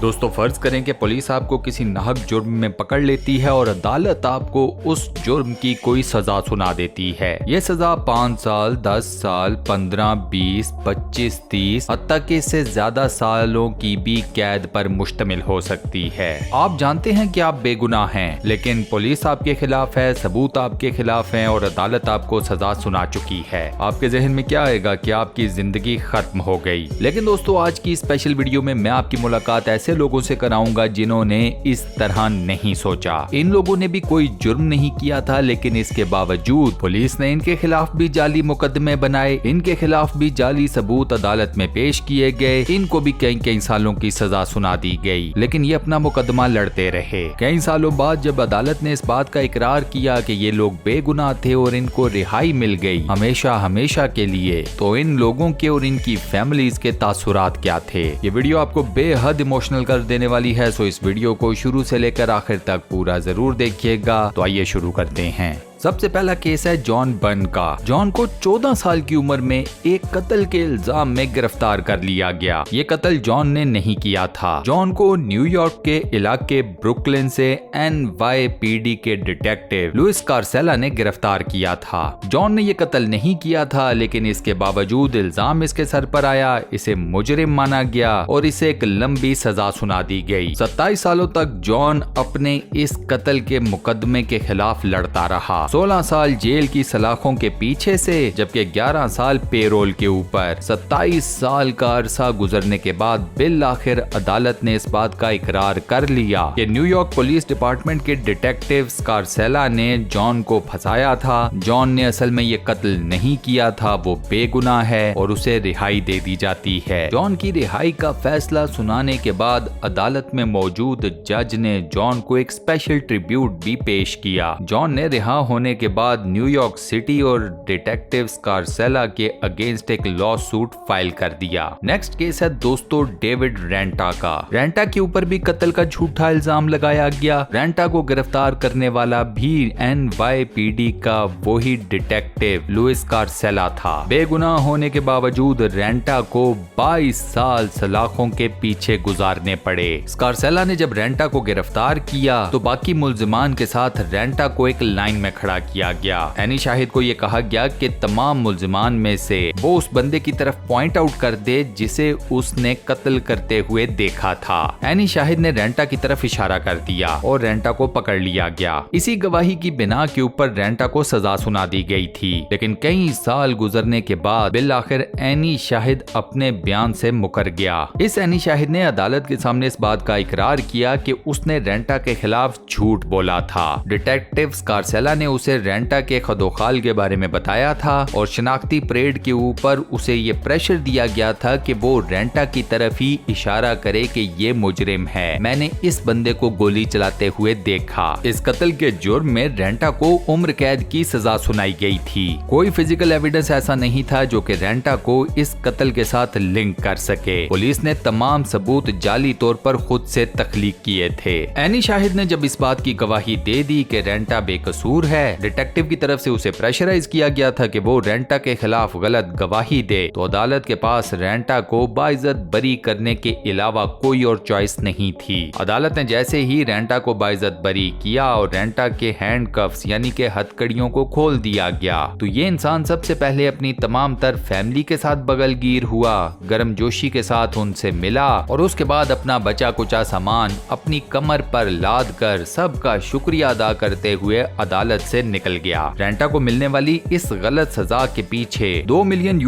दोस्तों फर्ज करें कि पुलिस आपको किसी नाहक जुर्म में पकड़ लेती है और अदालत आपको उस जुर्म की कोई सजा सुना देती है। ये सजा 5 साल, 10 साल, 15, 20, 25, 30 हत्ता के इससे ज्यादा सालों की भी कैद पर मुश्तमिल हो सकती है। आप जानते हैं कि आप बेगुनाह हैं, लेकिन पुलिस आपके खिलाफ है, सबूत आपके खिलाफ हैं और अदालत आपको सजा सुना चुकी है। आपके जहन में क्या आएगा कि आपकी जिंदगी खत्म हो गई। लेकिन दोस्तों आज की स्पेशल वीडियो में मैं आपकी मुलाकात ऐसे लोगों से कराऊंगा जिन्होंने इस तरह नहीं सोचा। इन लोगों ने भी कोई जुर्म नहीं किया था, लेकिन इसके बावजूद पुलिस ने इनके खिलाफ भी जाली मुकदमे बनाए, इनके खिलाफ भी जाली सबूत अदालत में पेश किए गए, इनको भी कई सालों की सजा सुना दी गई, लेकिन ये अपना मुकदमा लड़ते रहे। कई सालों बाद जब अदालत ने इस बात का इकरार किया कि ये लोग बेगुनाह थे और इनको रिहाई मिल गई हमेशा हमेशा के लिए, तो इन लोगों के और इनकी फैमिलीज के तासुरात क्या थे। ये वीडियो आपको बेहद इमोशनल कर देने वाली है, सो इस वीडियो को शुरू से लेकर आखिर तक पूरा जरूर देखिएगा। तो आइए शुरू करते हैं। सबसे पहला केस है जॉन बर्न का। जॉन को 14 साल की उम्र में एक कत्ल के इल्जाम में गिरफ्तार कर लिया गया। ये कत्ल जॉन ने नहीं किया था। जॉन को न्यूयॉर्क के इलाके ब्रुकलिन से NYPD के डिटेक्टिव लुइस कार्सेला ने गिरफ्तार किया था। जॉन ने ये कत्ल नहीं किया था, लेकिन इसके बावजूद इल्जाम इसके सर पर आया, इसे मुजरिम माना गया और इसे एक लंबी सजा सुना दी गई। 27 सालों तक जॉन अपने इस कत्ल के मुकदमे के खिलाफ लड़ता रहा। 16 साल जेल की सलाखों के पीछे से, जबकि 11 साल पेरोल के ऊपर। 27 साल का अरसा गुजरने के बाद बिल आखिर अदालत ने इस बात का इकरार कर लिया कि न्यूयॉर्क पुलिस डिपार्टमेंट के डिटेक्टिव कार्सेला ने जॉन को फंसाया था। जॉन ने असल में ये कत्ल नहीं किया था, वो बेगुनाह है और उसे रिहाई दे दी जाती है। जॉन की रिहाई का फैसला सुनाने के बाद अदालत में मौजूद जज ने जॉन को एक स्पेशल ट्रिब्यूट भी पेश किया। जॉन ने रिहा होने के बाद न्यूयॉर्क सिटी और डिटेक्टिव कार्सेला के अगेंस्ट एक लॉ सूट फाइल कर दिया। नेक्स्ट केस है दोस्तों डेविड रेंटा का। रेंटा के ऊपर भी कत्ल का झूठा इल्जाम लगाया गया। रेंटा को गिरफ्तार करने वाला भी NYPD का वही डिटेक्टिव लुइस कार्सेला था। बेगुनाह होने के बावजूद रेंटा को 22 साल सलाखों के पीछे गुजारने पड़े। कार्सेला ने जब रेंटा को गिरफ्तार किया तो बाकी मुल्जिमान के साथ रेंटा को एक लाइन में खड़ा किया गया। एनी शाहिद को यह कहा गया कि तमाम मुल्जिमान में से वो उस बंदे की तरफ पॉइंट आउट कर दे जिसे उसने कत्ल करते हुए देखा था। एनी शाहिद ने रेंटा की तरफ इशारा कर दिया और रेंटा को पकड़ लिया गया। इसी गवाही की बिना के ऊपर रेंटा को सजा सुना दी गई थी, लेकिन कई साल गुजरने के बाद बिल आखिर एनी शाहिद अपने बयान से मुकर गया। इस एनी शाहिद ने अदालत के सामने इस बात का इकरार किया कि उसने रेंटा के खिलाफ झूठ बोला था। डिटेक्टिव कार्सेला ने उसे रेंटा के खदोखाल के बारे में बताया था और शनाख्ती परेड के ऊपर उसे ये प्रेशर दिया गया था कि वो रेंटा की तरफ ही इशारा करे कि ये मुजरिम है, मैंने इस बंदे को गोली चलाते हुए देखा। इस कत्ल के जुर्म में रेंटा को उम्र कैद की सजा सुनाई गई थी। कोई फिजिकल एविडेंस ऐसा नहीं था जो कि रेंटा को इस कत्ल के साथ लिंक कर सके। पुलिस ने तमाम सबूत जाली तौर पर खुद से तख्लीक किए थे। एनी शाहिद ने जब इस बात की गवाही दे दी कि रेंटा बेकसूर है, डिटेक्टिव की तरफ से उसे प्रेशराइज किया गया था कि वो रेंटा के खिलाफ गलत गवाही दे, तो अदालत के पास रेंटा को बाइज्जत बरी करने के अलावा कोई और चॉइस नहीं थी। अदालत ने जैसे ही रेंटा को बाइज्जत बरी किया और रेंटा के हैंडकफ्स यानी के हथकड़ियों को खोल दिया गया, तो ये इंसान सबसे पहले अपनी तमाम तर फैमिली के साथ बगलगीर हुआ, गर्मजोशी के साथ उनसे मिला और उसके बाद अपना बचा कुचा सामान अपनी कमर पर लाद कर सबका शुक्रिया अदा करते हुए अदालत से निकल गया। रेंटा को मिलने वाली इस गलत सजा के पीछे $2 मिलियन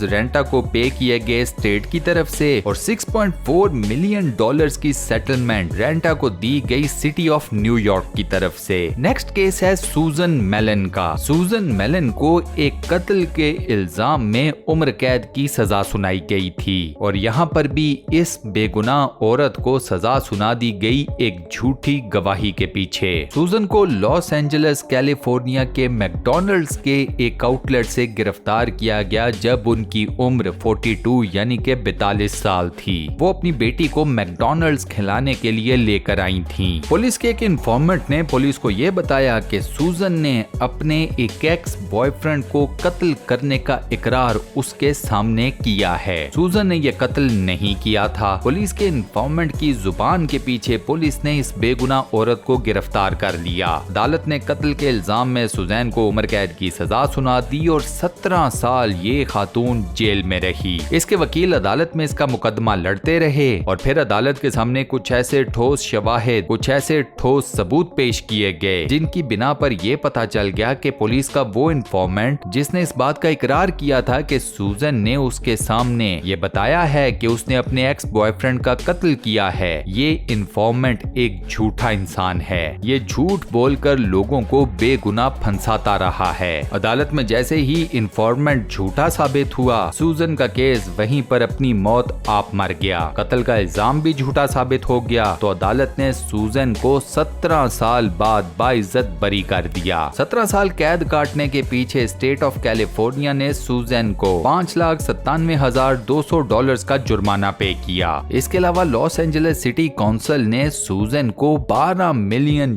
रेंटा को पे किए गए स्टेट की तरफ से और $6.4 मिलियन की सेटलमेंट रेंटा को दी गई सिटी ऑफ न्यूयॉर्क की तरफ से। नेक्स्ट केस है सूजन मेलन का। सूजन मेलन को एक कत्ल के इल्जाम में उम्र कैद की सजा सुनाई गई थी और यहाँ पर भी इस बेगुनाह औरत को सजा सुना दी गई एक झूठी गवाही के पीछे। सूजन को लॉस एंजलिस कैलिफोर्निया के मैकडॉनल्ड्स के एक आउटलेट से गिरफ्तार किया गया जब उनकी उम्र 42 यानी कि 42 साल थी। वो अपनी बेटी को मैकडॉनल्ड्स खिलाने के लिए लेकर आई थी। पुलिस के एक इन्फॉर्मेंट ने पुलिस को ये बताया कि सूजन ने अपने एक एक्स बॉयफ्रेंड को कत्ल करने का इकरार उसके सामने किया है। सूजन ने यह कत्ल नहीं किया था। पुलिस के इन्फॉर्मेंट की जुबान के पीछे पुलिस ने इस बेगुनाह औरत को गिरफ्तार कर लिया। अदालत ने कत्ल के इल्जाम में सुजैन को उम्र कैद की सजा सुना दी और 17 साल ये खातून जेल में रही। इसके वकील अदालत में इसका मुकदमा लड़ते रहे और फिर अदालत के सामने कुछ ऐसे ठोस शवाहिद, कुछ ऐसे ठोस सबूत पेश किए गए जिनकी बिना पर यह पता चल गया कि पुलिस का वो इन्फॉर्मेंट जिसने इस बात का इकरार किया था कि सूजन ने उसके सामने ये बताया है कि उसने अपने एक्स बॉयफ्रेंड का कत्ल किया है, ये इन्फॉर्मेंट एक झूठा इंसान है। ये झूठ बोलकर लोगों को बेगुनाह फंसाता रहा है। अदालत में जैसे ही इन्फॉर्मेंट झूठा साबित हुआ, सूजन का केस वहीं पर अपनी मौत आप मर गया। कत्ल का इल्जाम भी झूठा साबित हो गया तो अदालत ने सूजन को 17 साल बाद बाइज्जत बरी कर दिया। 17 साल कैद काटने के पीछे स्टेट ऑफ कैलिफोर्निया ने सूजन को $5,97,200 का जुर्माना पे किया। इसके अलावा लॉस एंजलिस सिटी काउंसिल ने सूजन को $12 मिलियन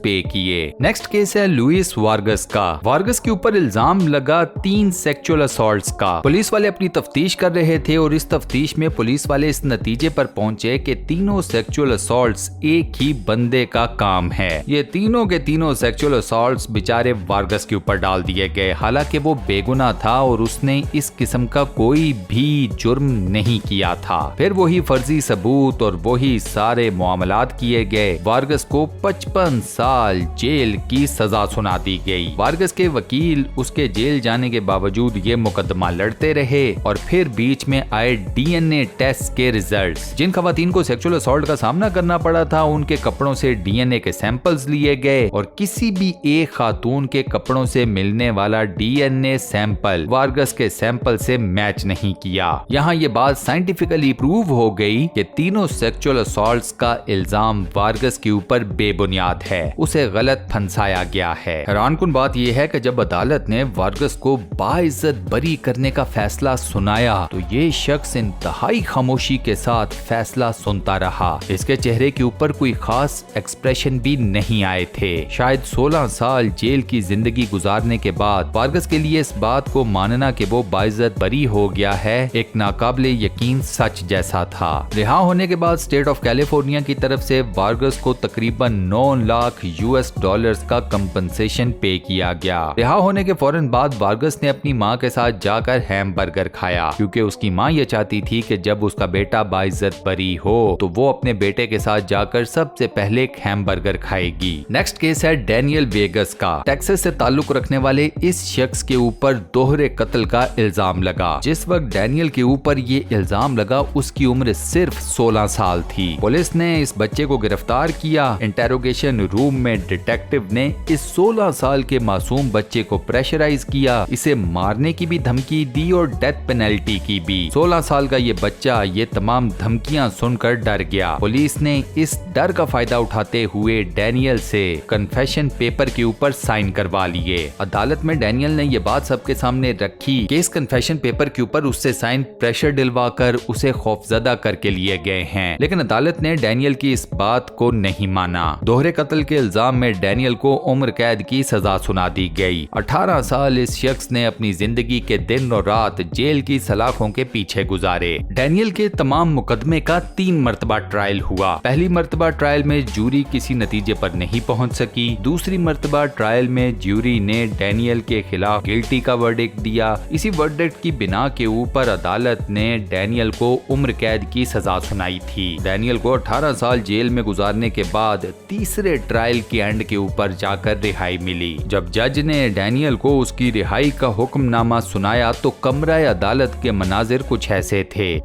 पे किए। नेक्स्ट केस है लुइस वार्गस का। वार्गस के ऊपर इल्जाम लगा 3 सेक्सुअल असॉल्ट्स का। पुलिस वाले अपनी तफ्तीश कर रहे थे और इस तफ्तीश में पुलिस वाले इस नतीजे पर पहुंचे कि तीनों सेक्सुअल असॉल्ट्स एक ही बंदे का काम है। ये तीनों के तीनों सेक्सुअल असॉल्ट्स बेचारे वार्गस के ऊपर डाल दिए गए, हालांकि वो बेगुनाह था और उसने इस किस्म का कोई भी जुर्म नहीं किया था। फिर वही फर्जी सबूत और वही सारे मामलात किए गए। वार्गस को 55 साल जेल की सजा सुना दी गई। वार्गस के वकील उसके जेल जाने के बावजूद ये मुकदमा लड़ते रहे और फिर बीच में आए डीएनए टेस्ट के रिजल्ट्स। जिन खवातीन को सेक्सुअल असॉल्ट का सामना करना पड़ा था उनके कपड़ों से डीएनए के सैंपल्स लिए गए और किसी भी एक खातून के कपड़ों से मिलने वाला डीएनए सैंपल वार्गस के सैंपल से मैच नहीं किया। यहाँ ये बात साइंटिफिकली प्रूव हो गई कि तीनों सेक्सुअल असॉल्ट्स का इल्जाम वार्गस के ऊपर बेबुनियाद है, उसे गलत फंसाया गया है। हैरानकुन बात यह है कि जब अदालत ने वार्गस को बाइज्जत बरी करने का फैसला सुनाया तो ये शख्स इंतहाई खामोशी के साथ फैसला सुनता रहा। इसके चेहरे के ऊपर कोई खास एक्सप्रेशन भी नहीं आए थे। शायद 16 साल जेल की जिंदगी गुजारने के बाद वार्गस के लिए इस बात को मानना कि वो बाइज्जत बरी हो गया है एक नाकाबिले यकीन सच जैसा था। रिहा होने के बाद स्टेट ऑफ कैलिफोर्निया की तरफ से वार्गस को तकरीबन $9 लाख का कंपनसेशन पे किया गया। रिहा होने के फौरन बाद वार्गस ने अपनी मां के साथ जाकर हैमबर्गर खाया क्योंकि उसकी मां ये चाहती थी कि जब उसका बेटा बाइज्जत बरी हो तो वो अपने बेटे के साथ जाकर सबसे पहले एक हैमबर्गर खाएगी। नेक्स्ट केस है डैनियल वेगस का। टेक्सास से ताल्लुक रखने वाले इस शख्स के ऊपर दोहरे कत्ल का इल्जाम लगा। जिस वक्त डैनियल के ऊपर ये इल्जाम लगा उसकी उम्र सिर्फ 16 साल थी। पुलिस ने इस बच्चे को गिरफ्तार किया। इंटेरोगेशन रूम में डिटेक्टिव ने इस 16 साल के मासूम बच्चे को प्रेशराइज किया, इसे मारने की भी धमकी दी और डेथ पेनल्टी की भी। 16 साल का ये बच्चा ये तमाम धमकियां सुनकर डर गया। पुलिस ने इस डर का फायदा उठाते हुए डैनियल से कन्फेशन पेपर के ऊपर साइन करवा लिए। अदालत में डैनियल ने ये बात सबके सामने रखी कि इस कन्फेशन पेपर के ऊपर उससे साइन प्रेशर दिलवाकर उसे खौफजदा करके लिए गए हैं, लेकिन अदालत ने डैनियल की इस बात को नहीं माना। दोहरे कत्ल के इल्जाम में डैनियल को उम्र कैद की सजा सुना दी गई। 18 साल इस शख्स ने अपनी जिंदगी के दिन और रात जेल की सलाखों के पीछे गुजारे। डैनियल के तमाम मुकदमे का 3 मरतबा ट्रायल हुआ। पहली मरतबा ट्रायल में जूरी किसी नतीजे पर नहीं पहुंच सकी। दूसरी मरतबा ट्रायल में जूरी ने डैनियल के खिलाफ गिल्टी का वर्डिक्ट दिया। इसी वर्डिक्ट की बिना के ऊपर अदालत ने डैनियल को उम्र कैद की सजा सुनाई थी। डैनियल को 18 साल जेल में गुजारने के बाद तीसरे ट्रायल के एंड के ऊपर जाकर रिहाई मिली। जब जज ने डैनियल को उसकी रिहाई का हुक्मनामा सुनाया तो कमरा अदालत के मनाजिर कुछ ऐसे थे।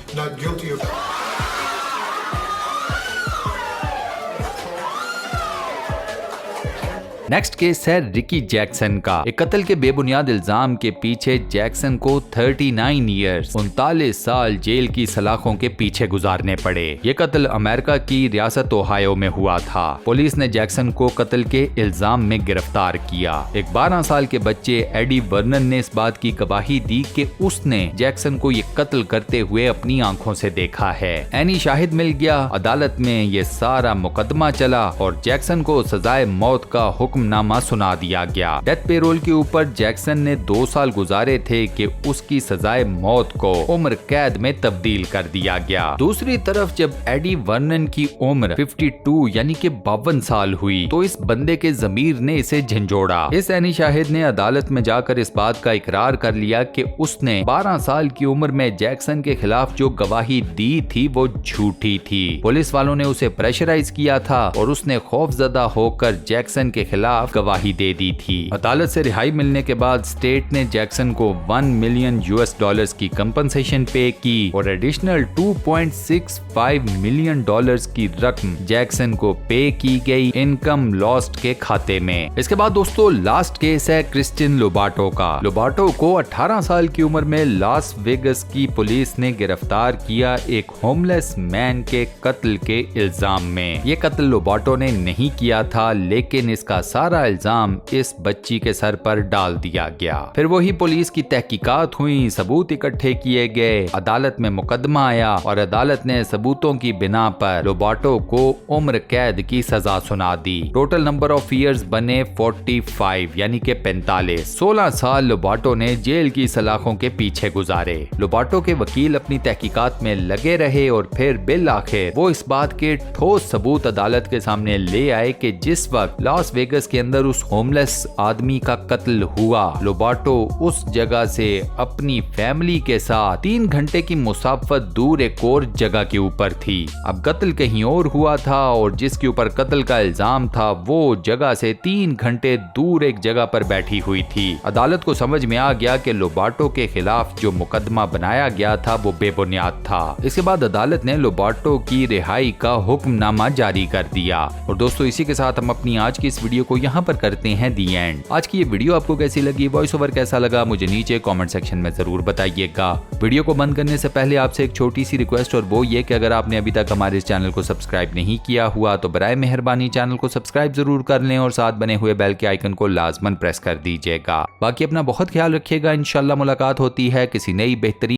नेक्स्ट केस है रिकी जैक्सन का। एक कत्ल के बेबुनियाद इल्जाम के पीछे जैक्सन को 39 ईयर्स 39 साल जेल की सलाखों के पीछे गुजारने पड़े। ये कत्ल अमेरिका की रियासत ओहायो में हुआ था। पुलिस ने जैक्सन को कत्ल के इल्जाम में गिरफ्तार किया। एक 12 साल के बच्चे एडी वर्नन ने इस बात की गवाही दी कि उसने जैक्सन को ये कत्ल करते हुए अपनी आंखों से देखा है। एनी शाहिद मिल गया। अदालत में ये सारा मुकदमा चला और जैक्सन को सजाए मौत का हुक्मनामा सुना दिया गया। डेथ पेरोल के ऊपर जैक्सन ने 2 साल गुजारे थे कि उसकी सजाए मौत को उम्र कैद में तब्दील कर दिया गया। दूसरी तरफ जब एडी वर्नन की उम्र 52 यानी कि 52 साल हुई तो इस बंदे के जमीर ने इसे झंझोड़ा। इस एनी शाहिद ने अदालत में जाकर इस बात का इकरार कर लिया कि उसने 12 साल की उम्र में जैक्सन के खिलाफ जो गवाही दी थी वो झूठी थी। पुलिस वालों ने उसे प्रेशराइज किया था और उसने खौफजदा होकर जैक्सन के खिलाफ गवाही दे दी थी। अदालत से रिहाई मिलने के बाद स्टेट ने जैक्सन को $1 मिलियन की कंपनसेशन पे की और एडिशनल $2.65 मिलियन की रकम जैक्सन को पे की गई इनकम लॉस्ट के खाते में। इसके बाद दोस्तों लास्ट केस है क्रिस्टियन लोबाटो का। लोबाटो को 18 साल की उम्र में लास वेगस की पुलिस ने गिरफ्तार किया एक होमलेस मैन के कत्ल के इल्जाम में। ये कत्ल लोबाटो ने नहीं किया था लेकिन इसका सारा इल्जाम इस बच्ची के सर पर डाल दिया गया। फिर वही पुलिस की तहकीकात हुई, सबूत इकट्ठे किए गए, अदालत में मुकदमा आया और अदालत ने सबूतों की बिना पर लोबाटो को उम्र कैद की सजा सुना दी। टोटल नंबर ऑफ ईयर्स बने 45 यानी कि 45। 16 साल लोबाटो ने जेल की सलाखों के पीछे गुजारे। लोबाटो के वकील अपनी तहकीकात में लगे रहे और फिर बिल आखिर वो इस बात के ठोस सबूत अदालत के सामने ले आए कि जिस वक्त लॉस वेगस के अंदर उस होमलेस आदमी का कत्ल हुआ, लोबाटो उस जगह से अपनी फैमिली के साथ 3 घंटे की मुसाफत दूर एक और जगह के ऊपर थी। अब कत्ल कहीं और हुआ था और जिसके ऊपर कत्ल का इल्जाम था वो जगह से 3 घंटे दूर एक जगह पर बैठी हुई थी। अदालत को समझ में आ गया कि लोबाटो के खिलाफ जो मुकदमा बनाया गया था वो बेबुनियाद था। इसके बाद अदालत ने लोबाटो की रिहाई का हुक्मनामा जारी कर दिया। और दोस्तों इसी के साथ हम अपनी आज की इस वीडियो को यहाँ पर करते हैं दी एंड। आज की ये वीडियो आपको कैसी लगी, वॉइस ओवर कैसा लगा, मुझे नीचे कमेंट सेक्शन में जरूर बताइएगा। वीडियो को बंद करने से पहले आपसे एक छोटी सी रिक्वेस्ट और वो ये कि अगर आपने अभी तक हमारे इस चैनल को सब्सक्राइब नहीं किया हुआ तो बराए मेहरबानी चैनल को सब्सक्राइब जरूर कर लें और साथ बने हुए बेल के आइकन को लाजमन प्रेस कर दीजिएगा। बाकी अपना बहुत ख्याल रखिएगा। इंशाल्लाह मुलाकात होती है किसी नई बेहतरीन